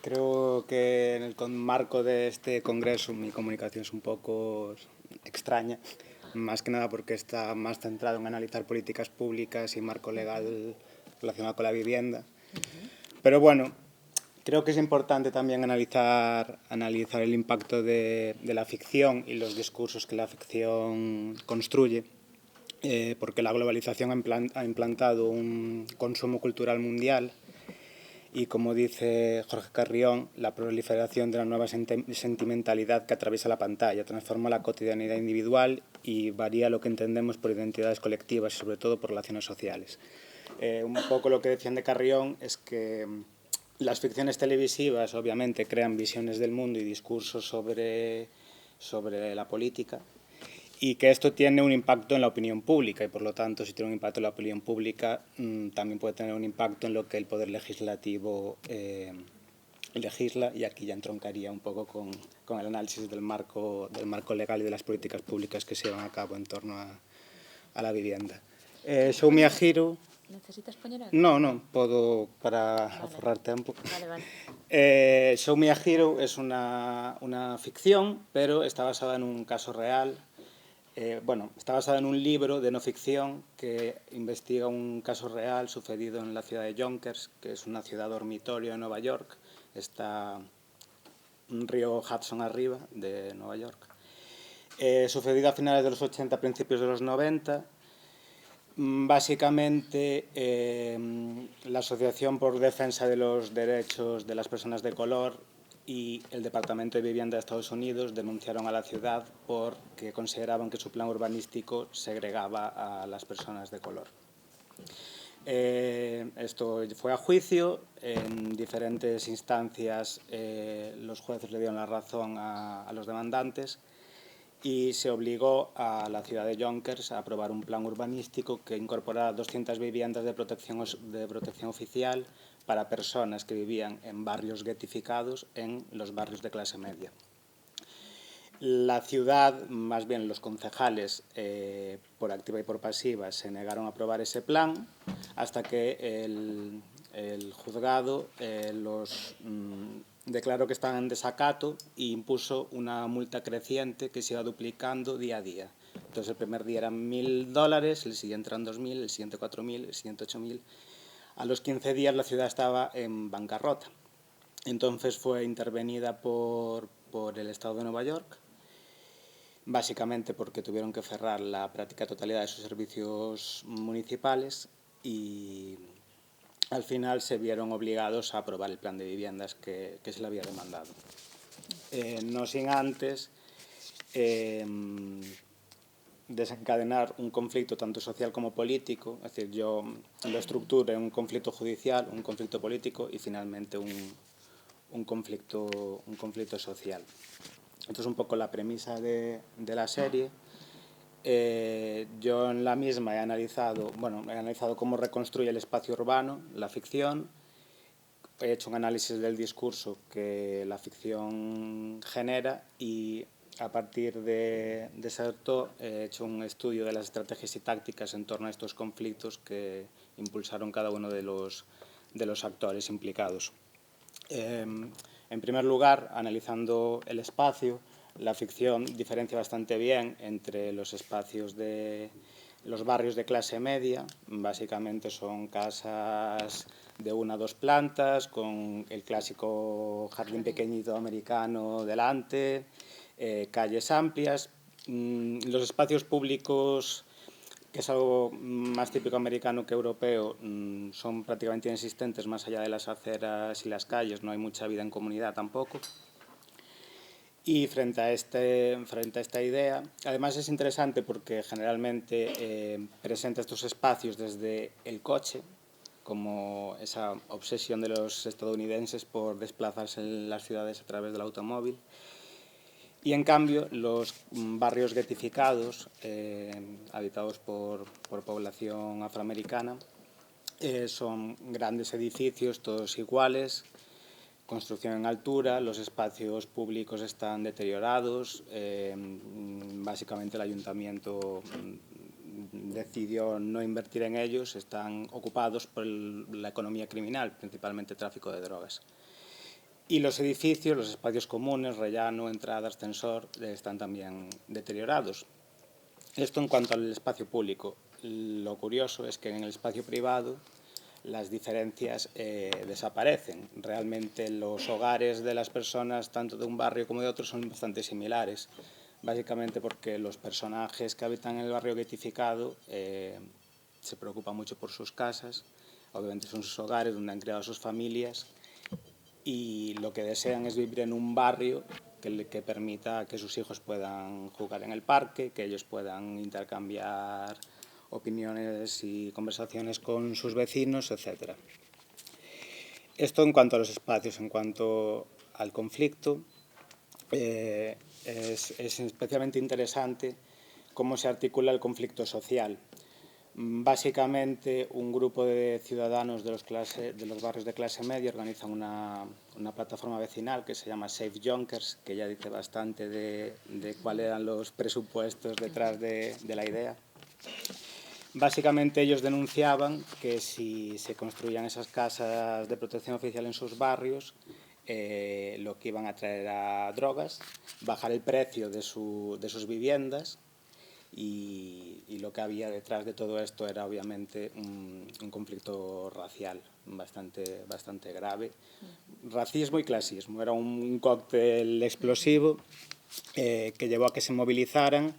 Creo que en el marco de este congreso mi comunicación es un poco extraña, más que nada porque está más centrado en analizar políticas públicas y marco legal relacionado con la vivienda. Pero bueno, creo que es importante también analizar el impacto de la ficción y los discursos que la ficción construye, porque la globalización ha implantado un consumo cultural mundial. Y como dice Jorge Carrión, la proliferación de la nueva sentimentalidad que atraviesa la pantalla transforma la cotidianidad individual y varía lo que entendemos por identidades colectivas y sobre todo por relaciones sociales. Un poco lo que decían de Carrión es que las ficciones televisivas obviamente crean visiones del mundo y discursos sobre la política, y que esto tiene un impacto en la opinión pública y por lo tanto si tiene un impacto en la opinión pública también puede tener un impacto en lo que el poder legislativo legisla, y aquí ya entroncaría un poco con el análisis del marco legal y de las políticas públicas que se llevan a cabo en torno a la vivienda. Show Me a Hero. ¿Necesitas poner algo? No, puedo para aforrar tiempo. Vale. Show Me a Hero es una ficción, pero está basada en un caso real. Está basada en un libro de no ficción que investiga un caso real sucedido en la ciudad de Yonkers, que es una ciudad dormitorio de Nueva York. Está un río Hudson arriba de Nueva York. Sucedido a finales de los 80, principios de los 90. Básicamente, la Asociación por Defensa de los Derechos de las Personas de Color y el Departamento de Vivienda de Estados Unidos denunciaron a la ciudad porque consideraban que su plan urbanístico segregaba a las personas de color. Esto fue a juicio. En diferentes instancias los jueces le dieron la razón a los demandantes y se obligó a la ciudad de Yonkers a aprobar un plan urbanístico que incorporara 200 viviendas de protección oficial para personas que vivían en barrios guetificados en los barrios de clase media. La ciudad, más bien los concejales, por activa y por pasiva, se negaron a aprobar ese plan hasta que el juzgado los declaró que estaban en desacato e impuso una multa creciente que se iba duplicando día a día. Entonces el primer día eran $1.000, el siguiente eran 2.000, el siguiente 4.000, el siguiente 8.000. A los 15 días la ciudad estaba en bancarrota. Entonces fue intervenida por el Estado de Nueva York, básicamente porque tuvieron que cerrar la práctica totalidad de sus servicios municipales y al final se vieron obligados a aprobar el plan de viviendas que se le había demandado. No sin antes desencadenar un conflicto tanto social como político. Es decir, yo lo estructuré en un conflicto judicial, un conflicto político y finalmente un conflicto social. Esto es un poco la premisa de la serie. Yo en la misma he analizado cómo reconstruye el espacio urbano, la ficción. He hecho un análisis del discurso que la ficción genera y a partir de esto he hecho un estudio de las estrategias y tácticas en torno a estos conflictos que impulsaron cada uno de los actores implicados. En primer lugar, analizando el espacio, la ficción diferencia bastante bien entre los espacios de los barrios de clase media. Básicamente son casas de 1 a 2 plantas, con el clásico jardín pequeñito americano delante, calles amplias. Los espacios públicos, que es algo más típico americano que europeo, son prácticamente inexistentes más allá de las aceras y las calles, no hay mucha vida en comunidad tampoco. Y frente a esta idea, además es interesante porque generalmente presenta estos espacios desde el coche, como esa obsesión de los estadounidenses por desplazarse en las ciudades a través del automóvil. Y en cambio, los barrios guetificados, habitados por población afroamericana, son grandes edificios, todos iguales, construcción en altura, los espacios públicos están deteriorados. Básicamente el ayuntamiento decidió no invertir en ellos, están ocupados por la economía criminal, principalmente tráfico de drogas. Y los edificios, los espacios comunes, rellano, entrada, ascensor, están también deteriorados. Esto en cuanto al espacio público. Lo curioso es que en el espacio privado las diferencias desaparecen. Realmente los hogares de las personas, tanto de un barrio como de otro, son bastante similares. Básicamente porque los personajes que habitan en el barrio ghettificado se preocupan mucho por sus casas, obviamente son sus hogares donde han creado sus familias, y lo que desean es vivir en un barrio que permita que sus hijos puedan jugar en el parque, que ellos puedan intercambiar opiniones y conversaciones con sus vecinos, etc. Esto en cuanto a los espacios. En cuanto al conflicto, es especialmente interesante cómo se articula el conflicto social. Básicamente, un grupo de ciudadanos de los barrios de clase media organizan una plataforma vecinal que se llama Save Yonkers, que ya dice bastante de cuáles eran los presupuestos detrás de la idea. Básicamente, ellos denunciaban que si se construían esas casas de protección oficial en sus barrios, lo que iban a traer era drogas, bajar el precio de sus viviendas, y lo que había detrás de todo esto era obviamente un conflicto racial bastante grave. Racismo y clasismo. Era un cóctel explosivo que llevó a que se movilizaran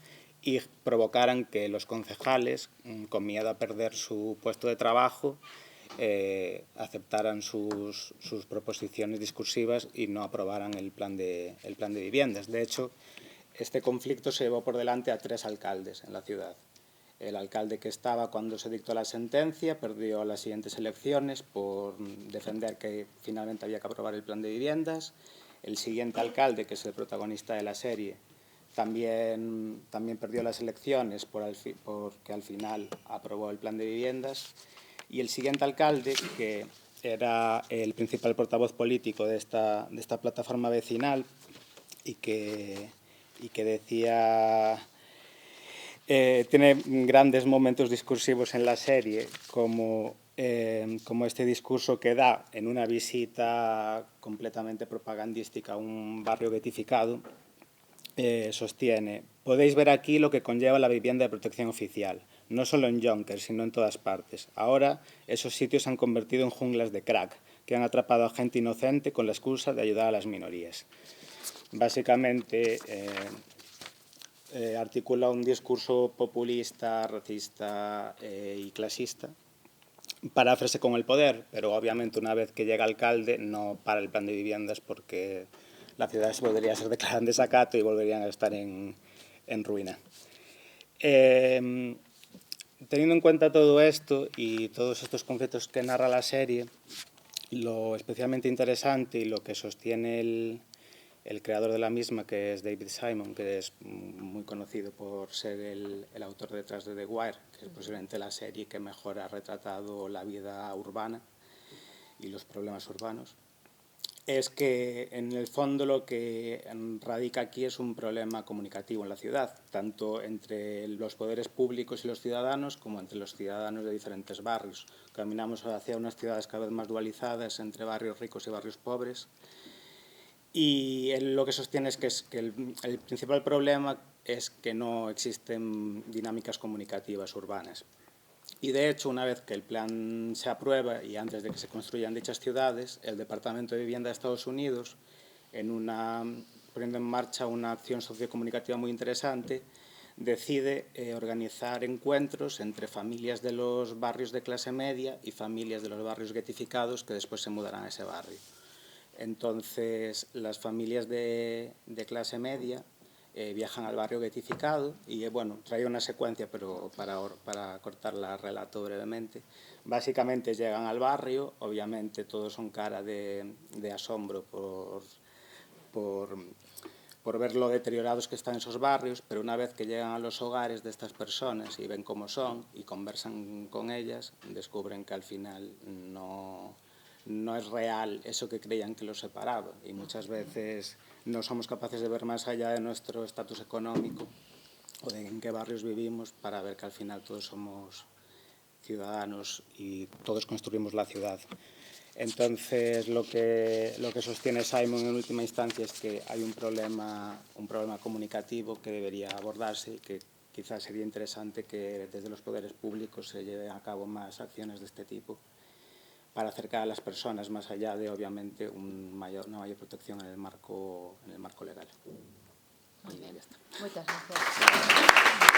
y provocaran que los concejales, con miedo a perder su puesto de trabajo, aceptaran sus proposiciones discursivas y no aprobaran el plan de viviendas. De hecho, este conflicto se llevó por delante a 3 alcaldes en la ciudad. El alcalde que estaba cuando se dictó la sentencia perdió las siguientes elecciones por defender que finalmente había que aprobar el plan de viviendas. El siguiente alcalde, que es el protagonista de la serie, también perdió las elecciones porque al final aprobó el plan de viviendas. Y el siguiente alcalde, que era el principal portavoz político de esta plataforma vecinal y que decía... tiene grandes momentos discursivos en la serie, como este discurso que da en una visita completamente propagandística a un barrio ghettificado. Sostiene: podéis ver aquí lo que conlleva la vivienda de protección oficial, no solo en Yonkers, sino en todas partes. Ahora esos sitios se han convertido en junglas de crack, que han atrapado a gente inocente con la excusa de ayudar a las minorías. Básicamente articula un discurso populista, racista y clasista para hacerse con el poder, pero obviamente una vez que llega alcalde no para el plan de viviendas porque la ciudad se podría ser declarada en desacato y volverían a estar en ruina. Teniendo en cuenta todo esto y todos estos conflictos que narra la serie, lo especialmente interesante y lo que sostiene el creador de la misma, que es David Simon, que es muy conocido por ser el autor detrás de The Wire, que es posiblemente la serie que mejor ha retratado la vida urbana y los problemas urbanos, es que en el fondo lo que radica aquí es un problema comunicativo en la ciudad, tanto entre los poderes públicos y los ciudadanos como entre los ciudadanos de diferentes barrios. Caminamos hacia unas ciudades cada vez más dualizadas entre barrios ricos y barrios pobres. Y él lo que sostiene es que el principal problema es que no existen dinámicas comunicativas urbanas. Y de hecho, una vez que el plan se aprueba y antes de que se construyan dichas ciudades, el Departamento de Vivienda de Estados Unidos, poniendo en marcha una acción sociocomunicativa muy interesante, decide organizar encuentros entre familias de los barrios de clase media y familias de los barrios ghettificados que después se mudarán a ese barrio. Entonces, las familias de clase media viajan al barrio ghettificado y, bueno, traigo una secuencia, pero para cortar el relato brevemente. Básicamente llegan al barrio, obviamente todos son cara de asombro por ver lo deteriorados que están esos barrios, pero una vez que llegan a los hogares de estas personas y ven cómo son y conversan con ellas, descubren que al final no es real eso que creían que los separaba, y muchas veces no somos capaces de ver más allá de nuestro estatus económico o de en qué barrios vivimos para ver que al final todos somos ciudadanos y todos construimos la ciudad. Entonces, lo que sostiene Simon en última instancia es que hay un problema comunicativo que debería abordarse y que quizás sería interesante que desde los poderes públicos se lleven a cabo más acciones de este tipo para acercar a las personas más allá de, obviamente, una mayor protección en el marco legal. Muy bien. Muchas gracias.